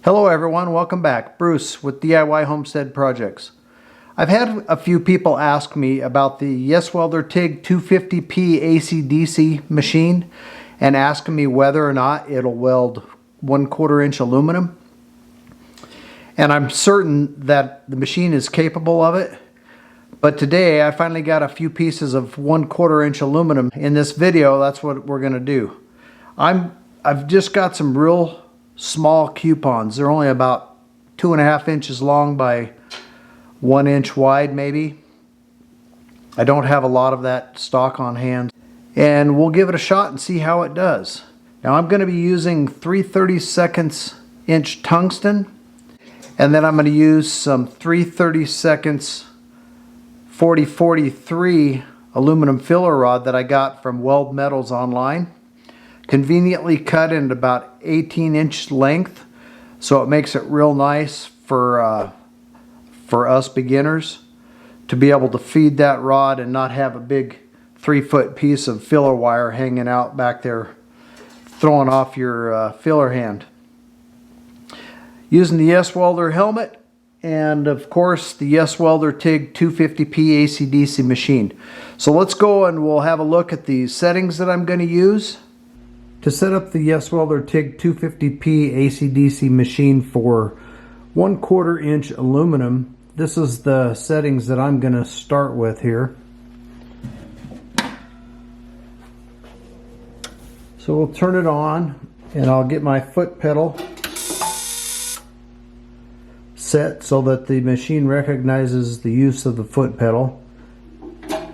Hello everyone, welcome back. Bruce with DIY Homestead Projects. I've had a few people ask me about the YesWelder TIG 250P AC-DC machine and asking me whether or not it'll weld 1/4 inch aluminum. And I'm certain that the machine is capable of it. But today I finally got a few pieces of 1/4 inch aluminum. In this video, that's what we're going to do. I've just got some real small coupons. They're only about 2.5 inches long by 1 inch wide maybe. I don't have a lot of that stock on hand, and we'll give it a shot and see how it does. Now I'm going to be using 3/32 inch tungsten, and then I'm going to use some 3/32 4043 aluminum filler rod that I got from Weld Metals online. Conveniently cut in about 18-inch length, so it makes it real nice for us beginners to be able to feed that rod and not have a big 3-foot piece of filler wire hanging out back there throwing off your filler hand. Using the YesWelder helmet and of course the YesWelder TIG 250P AC-DC machine. So let's go and we'll have a look at the settings that I'm going to use. To set up the YesWelder TIG 250P AC-DC machine for 1/4 inch aluminum, this is the settings that I'm going to start with here. So we'll turn it on and I'll get my foot pedal set so that the machine recognizes the use of the foot pedal.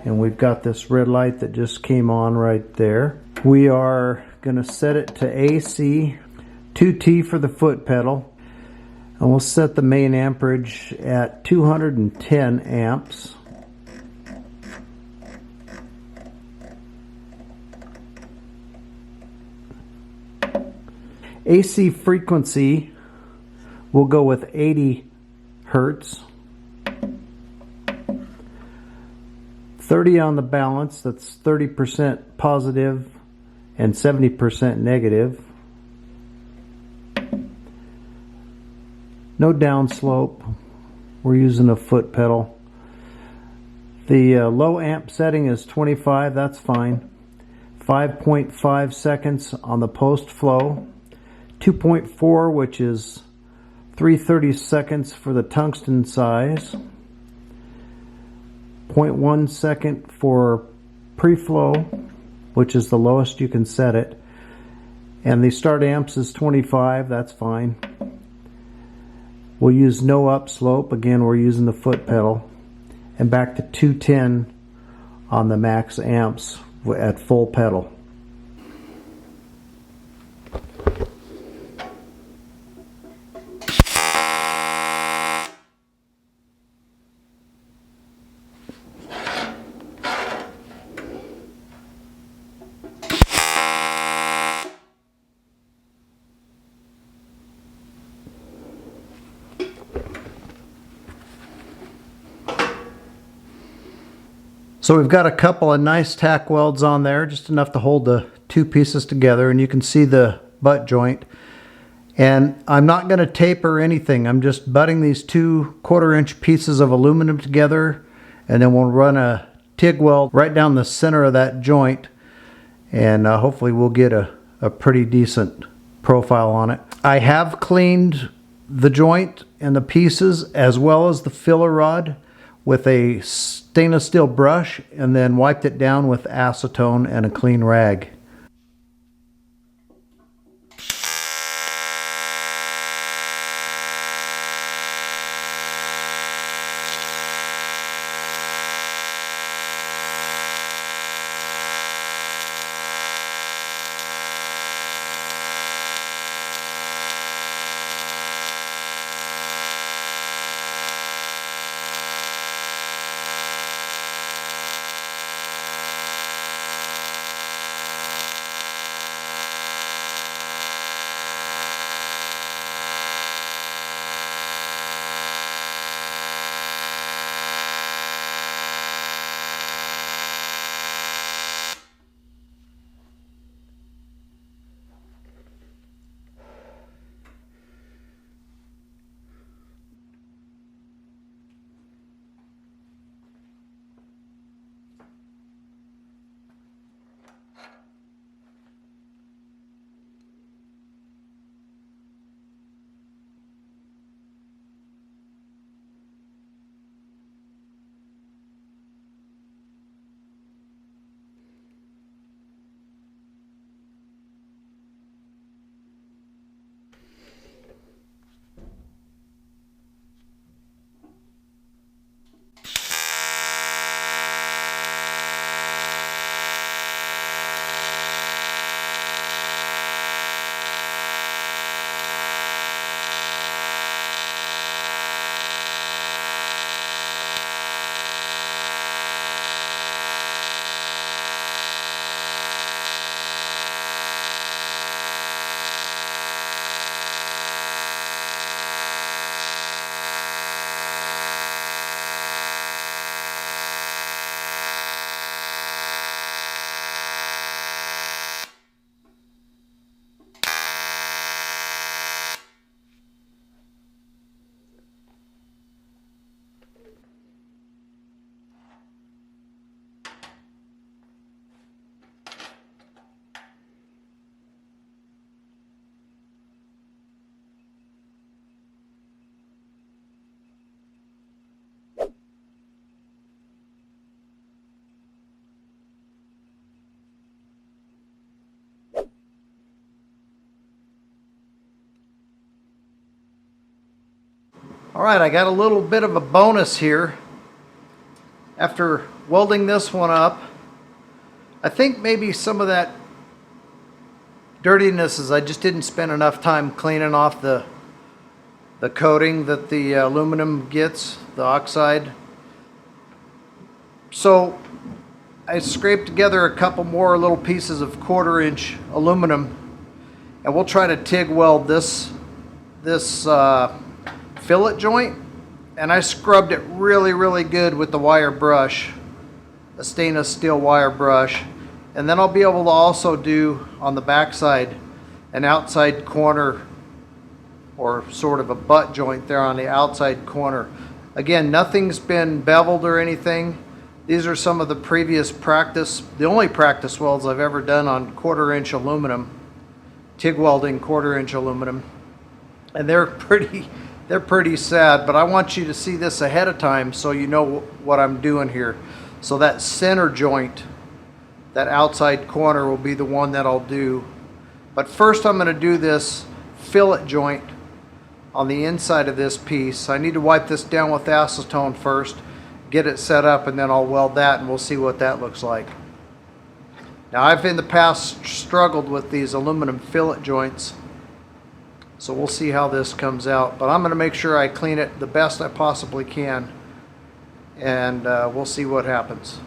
And we've got this red light that just came on right there. We are going to set it to AC, 2T for the foot pedal, and we'll set the main amperage at 210 amps. AC frequency, we'll go with 80 Hertz. 30 on the balance, that's 30% positive and 70% negative. No downslope. We're using a foot pedal. The low amp setting is 25, that's fine. 5.5 seconds on the post flow. 2.4, which is 3/32 for the tungsten size. 0.1 second for pre-flow, which is the lowest you can set it. And the start amps is 25, that's fine. We'll use no upslope, again we're using the foot pedal. And back to 210 on the max amps at full pedal. So we've got a couple of nice tack welds on there, just enough to hold the two pieces together, and you can see the butt joint. And I'm not going to taper anything. I'm just butting these 2/4 inch pieces of aluminum together, and then we'll run a TIG weld right down the center of that joint, and hopefully we'll get a pretty decent profile on it. I have cleaned the joint and the pieces as well as the filler rod with a stainless steel brush, and then wiped it down with acetone and a clean rag. Alright, I got a little bit of a bonus here. After welding this one up, I think maybe some of that dirtiness is I just didn't spend enough time cleaning off the coating that the aluminum gets, the oxide. So I scraped together a couple more little pieces of 1/4-inch aluminum, and we'll try to TIG weld this fillet joint. And I scrubbed it really good with the wire brush, a stainless steel wire brush. And then I'll be able to also do on the back side an outside corner, or sort of a butt joint there on the outside corner. Again, nothing's been beveled or anything. These are some of the previous practice, the only practice welds I've ever done on 1/4-inch aluminum, TIG welding 1/4-inch aluminum. And they're pretty sad, but I want you to see this ahead of time so you know what I'm doing here. So that center joint, that outside corner, will be the one that I'll do. But first I'm going to do this fillet joint on the inside of this piece. I need to wipe this down with acetone first, get it set up, and then I'll weld that and we'll see what that looks like. Now, I've in the past struggled with these aluminum fillet joints, so we'll see how this comes out. But I'm going to make sure I clean it the best I possibly can, and we'll see what happens.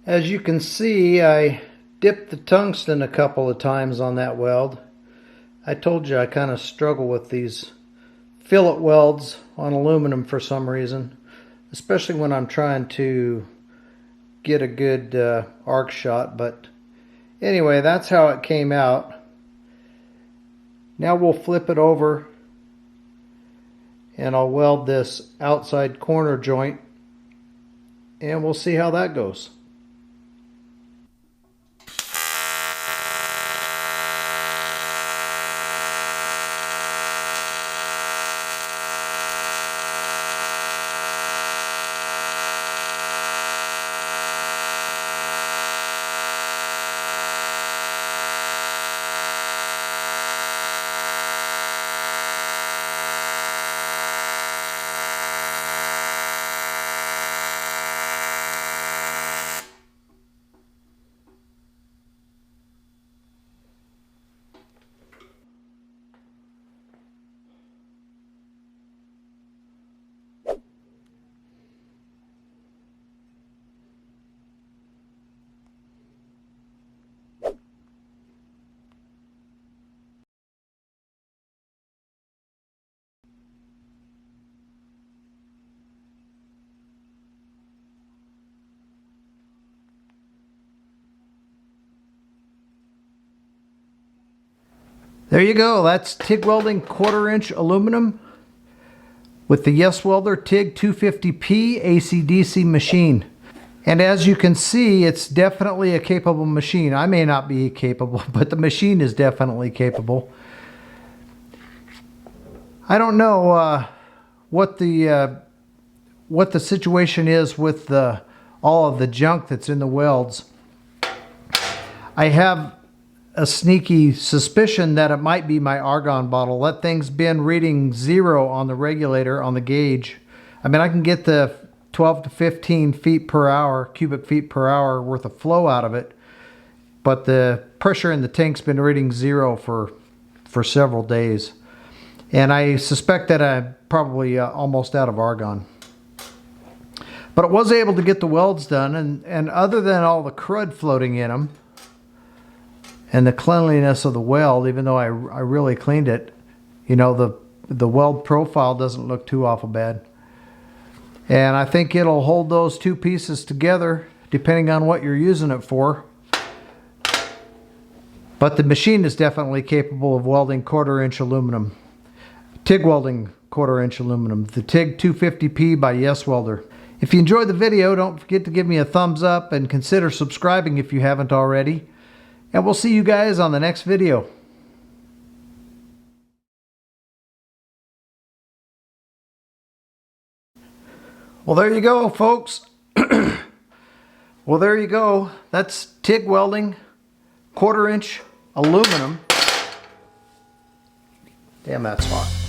As you can see, I dipped the tungsten a couple of times on that weld. I told you I kind of struggle with these fillet welds on aluminum for some reason, especially when I'm trying to get a good arc shot. But anyway, that's how it came out. Now we'll flip it over and I'll weld this outside corner joint, and we'll see how that goes. There you go. That's TIG welding 1/4-inch aluminum with the YesWelder TIG 250P AC-DC machine. And as you can see, it's definitely a capable machine. I may not be capable, but the machine is definitely capable. I don't know what the situation is with the all of the junk that's in the welds. I have a sneaky suspicion that it might be my argon bottle. That thing's been reading 0 on the regulator on the gauge. I mean, I can get the 12 to 15 feet per hour, cubic feet per hour worth of flow out of it, but the pressure in the tank's been reading 0 for several days. And I suspect that I'm probably almost out of argon. But it was able to get the welds done, and other than all the crud floating in them, and the cleanliness of the weld, even though I really cleaned it, you know, the weld profile doesn't look too awful bad. And I think it'll hold those two pieces together depending on what you're using it for. But the machine is definitely capable of welding 1/4 inch aluminum. TIG welding 1/4 inch aluminum. The TIG 250P by YesWelder. If you enjoyed the video, don't forget to give me a thumbs up and consider subscribing if you haven't already. And we'll see you guys on the next video. Well, there you go, folks. Well, there you go. That's TIG welding, 1/4 inch aluminum. Damn, that's hot.